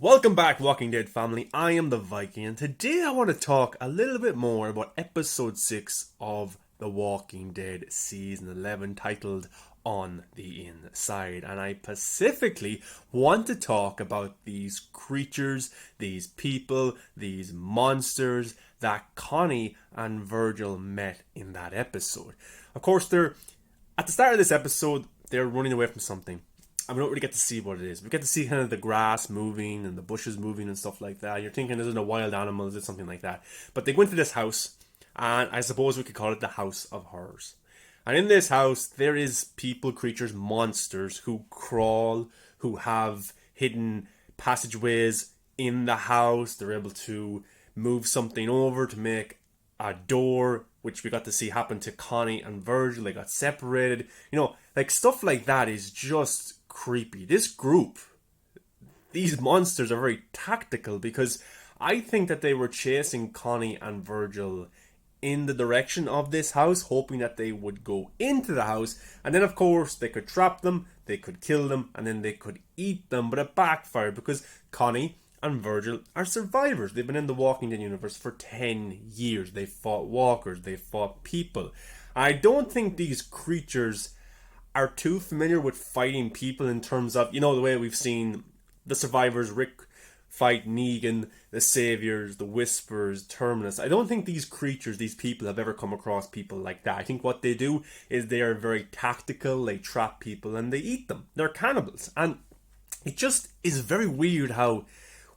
Welcome back, Walking Dead family. I am the Viking, and today I want to talk a little bit more about episode 6 of The Walking Dead season 11, titled On the Inside. And I specifically want to talk about these creatures, these people, these monsters that Connie and Virgil met in that episode. Of course, they're at the start of this episode, they're running away from something. And we don't really get to see what it is. We get to see kind of the grass moving and the bushes moving and stuff like that. You're thinking, is it a wild animal? Is it something like that? But they go into this house, and I suppose we could call it the House of Horrors. And in this house, there is people, creatures, monsters who crawl, who have hidden passageways in the house. They're able to move something over to make a door, which we got to see happen to Connie and Virgil. They got separated. Like stuff like that is just creepy. This group, these monsters are very tactical because I think that they were chasing Connie and Virgil in the direction of this house, hoping that they would go into the house, and then of course they could trap them, they could kill them, and then they could eat them. But it backfired because Connie and Virgil are survivors. They've been in the Walking Dead universe for 10 years. They fought walkers, they fought people. I don't think these creatures are too familiar with fighting people in terms of, the way we've seen the survivors, Rick fight Negan, the Saviors, the Whisperers, Terminus. I don't think these creatures, these people, have ever come across people like that. I think what they do is they are very tactical, they trap people and they eat them. They're cannibals. And it just is very weird how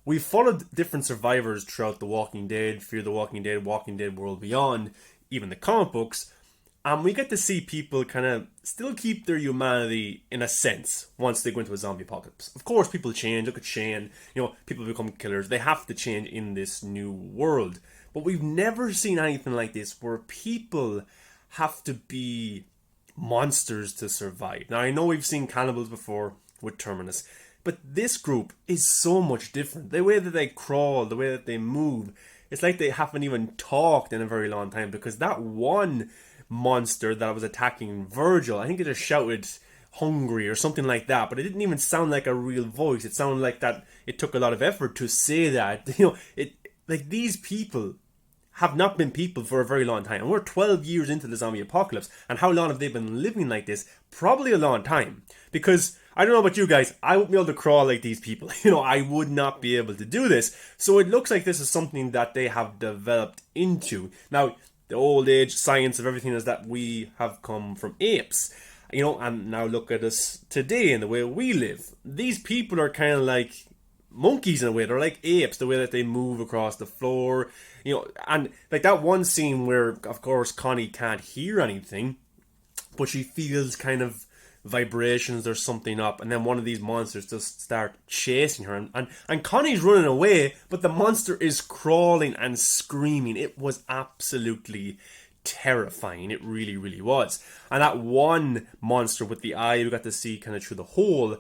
we've followed different survivors throughout The Walking Dead, Fear the Walking Dead World Beyond, even the comic books. And we get to see people kind of still keep their humanity in a sense once they go into a zombie apocalypse. Of course, people change. Look at Shane. People become killers. They have to change in this new world. But we've never seen anything like this where people have to be monsters to survive. Now, I know we've seen cannibals before with Terminus, but this group is so much different. The way that they crawl, the way that they move, it's like they haven't even talked in a very long time, because that one monster that was attacking Virgil, I think it just shouted hungry or something like that, but it didn't even sound like a real voice. It sounded like that it took a lot of effort to say that. Like these people have not been people for a very long time, and we're 12 years into the zombie apocalypse. And how long have they been living like this? Probably a long time, because I don't know about you guys, I wouldn't be able to crawl like these people. I would not be able to do this. So it looks like this is something that they have developed into. Now, the old age science of everything is that we have come from apes, and now look at us today and the way we live. These people are kind of like monkeys in a way. They're like apes, the way that they move across the floor, and like that one scene where, of course, Connie can't hear anything, but she feels kind of vibrations, there's something up, and then one of these monsters just start chasing her, and Connie's running away, but the monster is crawling and screaming. It was absolutely terrifying. It really, really was. And that one monster with the eye we got to see kind of through the hole,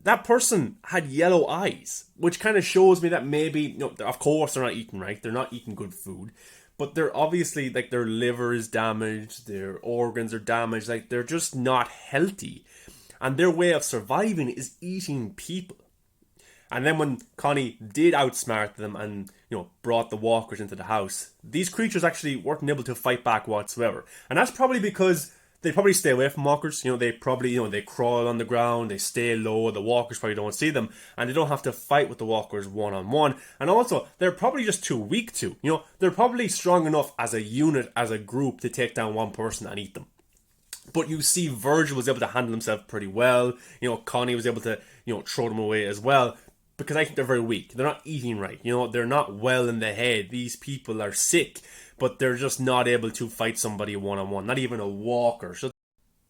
that person had yellow eyes, which kind of shows me that maybe, of course they're not eating right, they're not eating good food, but they're obviously, like, their liver is damaged, their organs are damaged, like, they're just not healthy. And their way of surviving is eating people. And then when Connie did outsmart them and, brought the walkers into the house, these creatures actually weren't able to fight back whatsoever. And that's probably because they probably stay away from walkers. They probably, they crawl on the ground, they stay low, the walkers probably don't see them, and they don't have to fight with the walkers one-on-one. And also, they're probably just too weak to. They're probably strong enough as a unit, as a group, to take down one person and eat them. But you see Virgil was able to handle himself pretty well. Connie was able to, throw them away as well, because I think they're very weak. They're not eating right. They're not well in the head. These people are sick, but they're just not able to fight somebody one-on-one, not even a walker.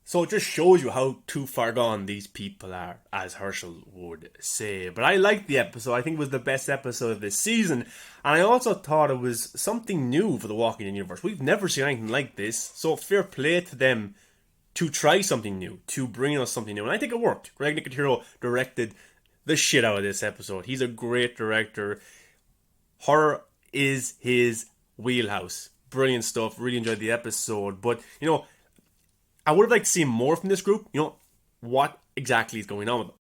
So it just shows you how too far gone these people are, as Herschel would say. But I liked the episode. I think it was the best episode of this season. And I also thought it was something new for the Walking Dead universe. We've never seen anything like this. So fair play to them to try something new, to bring us something new. And I think it worked. Greg Nicotero directed the shit out of this episode. He's a great director. Horror is his wheelhouse. Brilliant stuff. Really enjoyed the episode. But, I would have liked to see more from this group. What exactly is going on with them.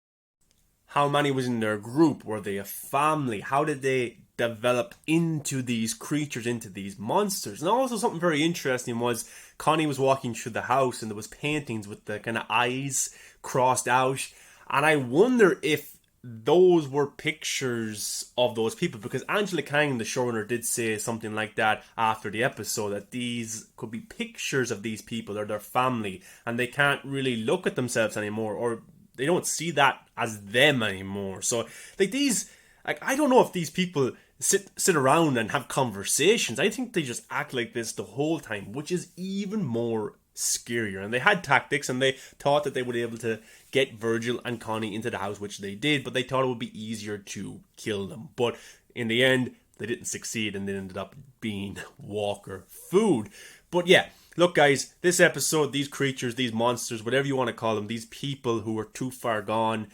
How many was in their group? Were they a family? How did they develop into these creatures, into these monsters? And also something very interesting was Connie was walking through the house and there was paintings with the kind of eyes crossed out. And I wonder if those were pictures of those people, because Angela Kang, the showrunner, did say something like that after the episode, that these could be pictures of these people or their family, and they can't really look at themselves anymore, or they don't see that as them anymore. So I don't know if these people sit around and have conversations. I think they just act like this the whole time, which is even more scarier. And they had tactics, and they thought that they would be able to get Virgil and Connie into the house, which they did, but they thought it would be easier to kill them. But in the end, they didn't succeed, and they ended up being Walker food. But yeah, look guys, this episode, these creatures, these monsters, whatever you want to call them, these people who were too far gone,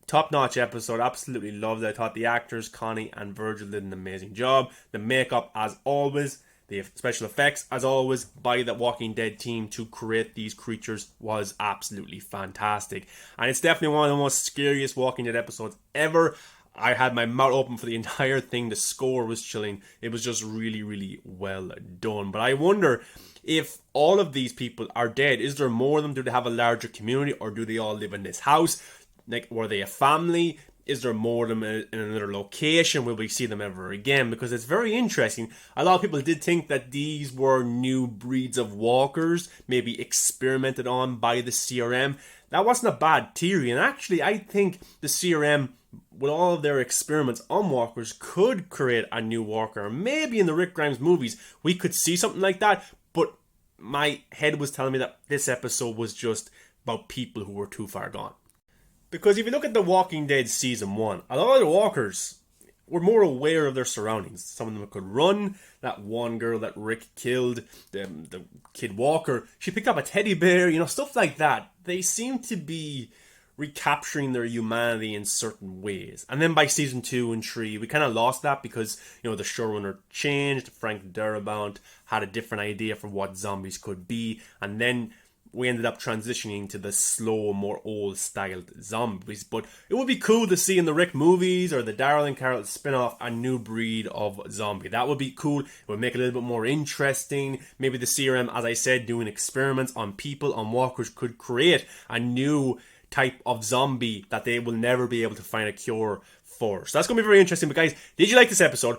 top-notch episode. Absolutely loved it. I thought the actors, Connie and Virgil, did an amazing job. The makeup, as always, the special effects, as always, by the Walking Dead team to create these creatures was absolutely fantastic. And it's definitely one of the most scariest Walking Dead episodes ever. I had my mouth open for the entire thing. The score was chilling. It was just really, really well done. But I wonder if all of these people are dead. Is there more of them? Do they have a larger community, or do they all live in this house? Like, were they a family? Is there more of them in another location? Will we see them ever again? Because it's very interesting. A lot of people did think that these were new breeds of walkers, maybe experimented on by the CRM. That wasn't a bad theory. And actually, I think the CRM, with all of their experiments on walkers, could create a new walker. Maybe in the Rick Grimes movies, we could see something like that. But my head was telling me that this episode was just about people who were too far gone. Because if you look at The Walking Dead Season 1, a lot of the walkers were more aware of their surroundings. Some of them could run. That one girl that Rick killed, the kid Walker, she picked up a teddy bear, stuff like that. They seem to be recapturing their humanity in certain ways. And then by Season 2 and 3, we kind of lost that because, the showrunner changed. Frank Darabont had a different idea for what zombies could be. And then we ended up transitioning to the slow, more old-styled zombies. But it would be cool to see in the Rick movies or the Daryl and Carol spin-off a new breed of zombie. That would be cool. It would make it a little bit more interesting. Maybe the CRM, as I said, doing experiments on people, on walkers, could create a new type of zombie that they will never be able to find a cure for. So that's going to be very interesting. But guys, did you like this episode?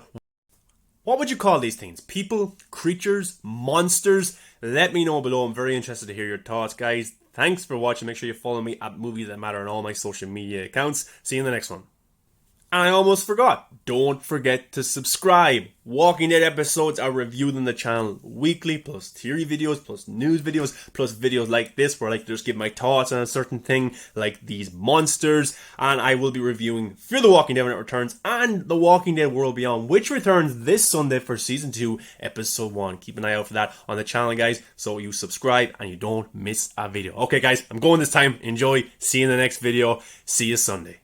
What would you call these things? People, creatures, monsters? Let me know below. I'm very interested to hear your thoughts, guys. Thanks for watching. Make sure you follow me at Movies That Matter on all my social media accounts. See you in the next one. And I almost forgot. Don't forget to subscribe. Walking Dead episodes are reviewed on the channel weekly, plus theory videos, plus news videos, plus videos like this where I like to just give my thoughts on a certain thing, like these monsters. And I will be reviewing Fear the Walking Dead when it returns, and The Walking Dead World Beyond, which returns this Sunday for Season 2, Episode 1. Keep an eye out for that on the channel, guys, so you subscribe and you don't miss a video. Okay, guys, I'm going this time. Enjoy. See you in the next video. See you Sunday.